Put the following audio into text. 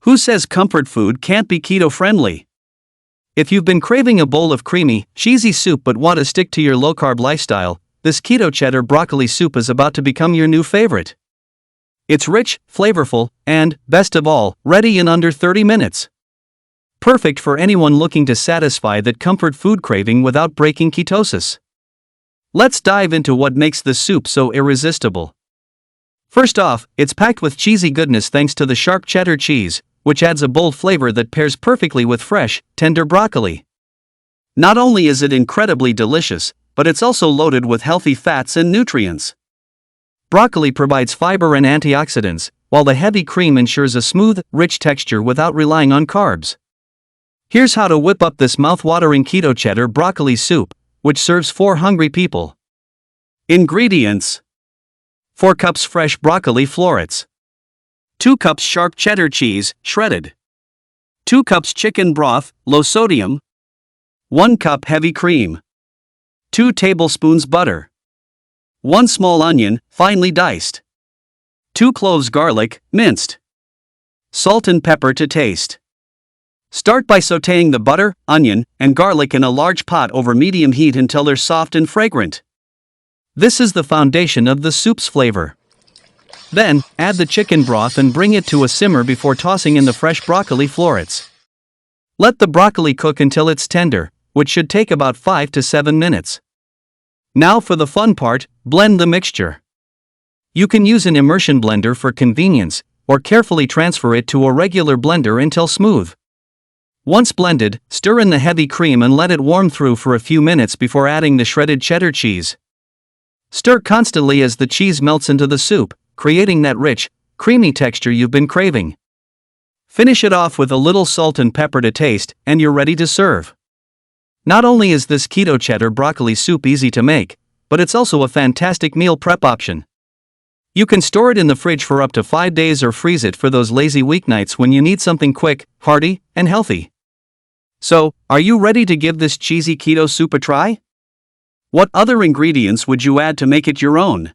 Who says comfort food can't be keto-friendly? If you've been craving a bowl of creamy, cheesy soup but want to stick to your low-carb lifestyle, this Keto Cheddar broccoli soup is about to become your new favorite. It's rich, flavorful, and, best of all, ready in under 30 minutes. Perfect for anyone looking to satisfy that comfort food craving without breaking ketosis. Let's dive into what makes this soup so irresistible. First off, it's packed with cheesy goodness thanks to the sharp cheddar cheese, which adds a bold flavor that pairs perfectly with fresh, tender broccoli. Not only is it incredibly delicious, but it's also loaded with healthy fats and nutrients. Broccoli provides fiber and antioxidants, while the heavy cream ensures a smooth, rich texture without relying on carbs. Here's how to whip up this mouth-watering Keto Cheddar broccoli soup, which serves 4 hungry people. Ingredients: 4 cups fresh broccoli florets, 2 cups sharp cheddar cheese, shredded, 2 cups chicken broth, low sodium, 1 cup heavy cream, 2 tablespoons butter, 1 small onion, finely diced, 2 cloves garlic, minced, salt and pepper to taste. Start by sautéing the butter, onion, and garlic in a large pot over medium heat until they're soft and fragrant. This is the foundation of the soup's flavor. Then, add the chicken broth and bring it to a simmer before tossing in the fresh broccoli florets. Let the broccoli cook until it's tender, which should take about 5 to 7 minutes. Now for the fun part, blend the mixture. You can use an immersion blender for convenience, or carefully transfer it to a regular blender until smooth. Once blended, stir in the heavy cream and let it warm through for a few minutes before adding the shredded cheddar cheese. Stir constantly as the cheese melts into the soup, creating that rich, creamy texture you've been craving. Finish it off with a little salt and pepper to taste, and you're ready to serve. Not only is this Keto Cheddar broccoli soup easy to make, but it's also a fantastic meal prep option. You can store it in the fridge for up to 5 days or freeze it for those lazy weeknights when you need something quick, hearty, and healthy. So, are you ready to give this cheesy keto soup a try? What other ingredients would you add to make it your own?